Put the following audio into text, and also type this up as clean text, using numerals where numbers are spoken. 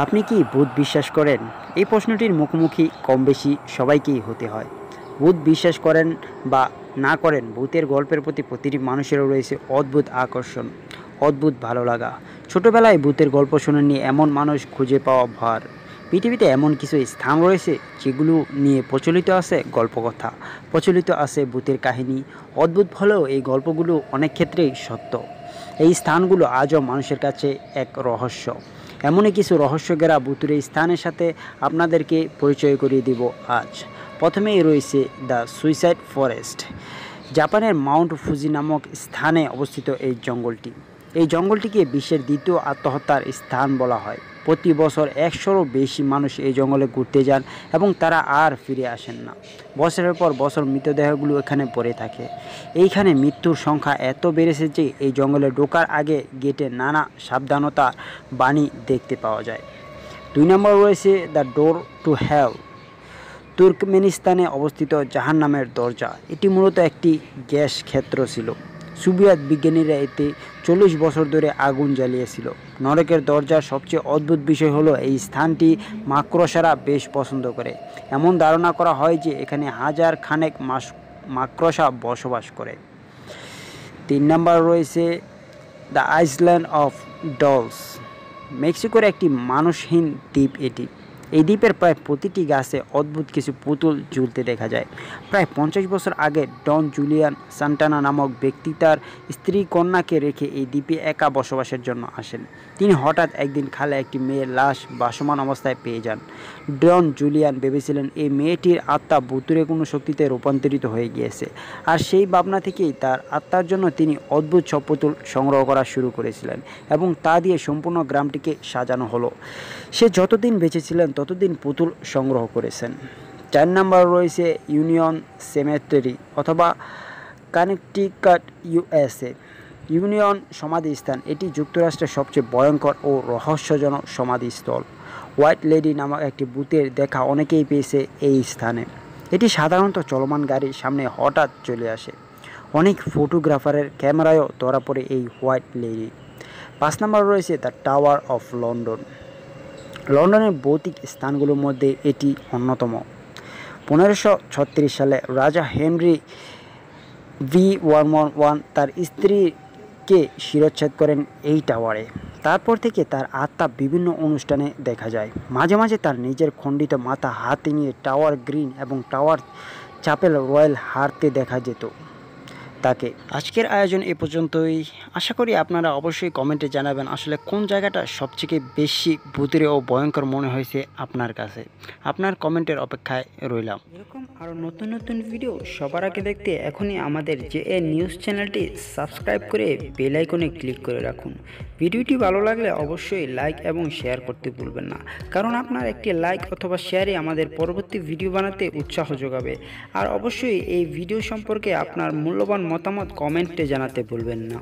আপনি কি ভূত বিশ্বাস করেন? এই প্রশ্নটির মুখোমুখি কম বেশি সবাইকেই হতে হয়। ভূত বিশ্বাস করেন বা না করেন, ভূতের গল্পের প্রতি প্রতিটি মানুষেরও রয়েছে অদ্ভুত আকর্ষণ, অদ্ভুত ভালো লাগা। ছোটবেলায় ভূতের গল্প শুনেননি এমন মানুষ খুঁজে পাওয়া ভার। পৃথিবীতে এমন কিছু স্থান রয়েছে যেগুলো নিয়ে প্রচলিত আছে গল্পকথা, প্রচলিত আছে ভূতের কাহিনী। অদ্ভুত হলেও এই গল্পগুলো অনেক ক্ষেত্রেই সত্য। এই স্থানগুলো আজও মানুষের কাছে এক রহস্য। এমনই কিছু রহস্যঘেরা ভুতুড়ে স্থানের সাথে আপনাদেরকে পরিচয় করিয়ে দিব আজ। প্রথমেই রয়েছে দ্য সুইসাইড ফরেস্ট। জাপানের মাউন্ট ফুজি নামক স্থানে অবস্থিত এই জঙ্গলটি। এই জঙ্গলটিকে বিশ্বের দ্বিতীয় আত্মহত্যার স্থান বলা হয়। প্রতি বছর 100-রও বেশি মানুষ এই জঙ্গলে ঘুরতে যান এবং তারা আর ফিরে আসেন না। বছরের পর বছর মৃতদেহগুলো এখানে পড়ে থাকে। এইখানে মৃত্যুর সংখ্যা এত বেড়েছে যে এই জঙ্গলে ঢোকার আগে গেটে নানা সাবধানতার বাণী দেখতে পাওয়া যায়। 2 নম্বর রয়েছে দ্য ডোর টু হেল। তুর্কমেনিস্তানে অবস্থিত জাহান্নামের দরজা। এটি মূলত একটি গ্যাস ক্ষেত্র ছিল। সোভিয়েত বিজ্ঞানীরা এতে 40 বছর ধরে আগুন জ্বালিয়েছিল। নরকের দরজার সবচেয়ে অদ্ভুত বিষয় হলো এই স্থানটি মাকড়সারা বেশ পছন্দ করে। এমন ধারণা করা হয় যে এখানে হাজার খানেক মাকড়সা বসবাস করে। 3 নম্বর রয়েছে দ্য আইল্যান্ড অফ ডলস। মেক্সিকোর একটি মানুষহীন দ্বীপ এটি। এই দ্বীপের প্রায় প্রতিটি গাছে অদ্ভুত কিছু পুতুল ঝুলতে দেখা যায়। প্রায় 50 বছর আগে ডন জুলিয়ান সান্টানা নামক ব্যক্তি তার স্ত্রী কন্যাকে রেখে এই দ্বীপে একা বসবাসের জন্য আসেন। তিনি হঠাৎ একদিন খালে একটি মেয়ের লাশ ভাসমান অবস্থায় পেয়ে যান। ডন জুলিয়ান ভেবেছিলেন এই মেয়েটির আত্মা ভুতুড়ে কোনো শক্তিতে রূপান্তরিত হয়ে গিয়েছে, আর সেই ভাবনা থেকেই তার আত্মার জন্য তিনি অদ্ভুত সব পুতুল সংগ্রহ করা শুরু করেছিলেন এবং তা দিয়ে সম্পূর্ণ গ্রামটিকে সাজানো হলো। সে যতদিন বেঁচে ছিলেন ততদিন পুতুল সংগ্রহ করেছেন। 4 নম্বর রয়েছে ইউনিয়ন সেমেটারি অথবা কানেকটিকাট, ইউএসএ। ইউনিয়ন সমাধিস্থান এটি যুক্তরাষ্ট্রের সবচেয়ে ভয়ঙ্কর ও রহস্যজনক সমাধিস্থল। হোয়াইট লেডি নামক একটি ভূতের দেখা অনেকেই পেয়েছে এই স্থানে। এটি সাধারণত চলমান গাড়ির সামনে হঠাৎ চলে আসে। অনেক ফটোগ্রাফারের ক্যামেরায়ও ধরা পড়ে এই হোয়াইট লেডি। 5 নম্বর রয়েছে দ্য টাওয়ার অফ লন্ডন। লন্ডনের ভৌতিক স্থানগুলোর মধ্যে এটি অন্যতম। 1536 সালে রাজা হেনরি V তার স্ত্রীকে শিরচ্ছেদ করেন এই টাওয়ারে। তারপর থেকে তার আত্মা বিভিন্ন অনুষ্ঠানে দেখা যায়। মাঝে মাঝে তার নিজের খণ্ডিত মাথা হাতে নিয়ে টাওয়ার গ্রিন এবং টাওয়ার চ্যাপেল রয়্যাল হারতে দেখা যেত তাকে। আজকের আয়োজন এ পর্যন্তই। আশা করি আপনারা অবশ্যই কমেন্টে জানাবেন আসলে কোন জায়গাটা সবথেকে বেশি ভূতুড়ে ও ভয়ঙ্কর মনে হয়েছে আপনার কাছে। আপনার কমেন্টের অপেক্ষায় রইলাম। এরকম আরও নতুন নতুন ভিডিও সবার আগে দেখতে এখনই আমাদের JA নিউজ চ্যানেলটি সাবস্ক্রাইব করে বেল আইকনে ক্লিক করে রাখুন। ভিডিওটি ভালো লাগলে অবশ্যই লাইক এবং শেয়ার করতে ভুলবেন না, কারণ আপনার একটি লাইক অথবা শেয়ারই আমাদের পরবর্তী ভিডিও বানাতে উৎসাহ যোগাবে। আর অবশ্যই এই ভিডিও সম্পর্কে আপনার মূল্যবান মতামত কমেন্টে জানাতে ভুলবেন না।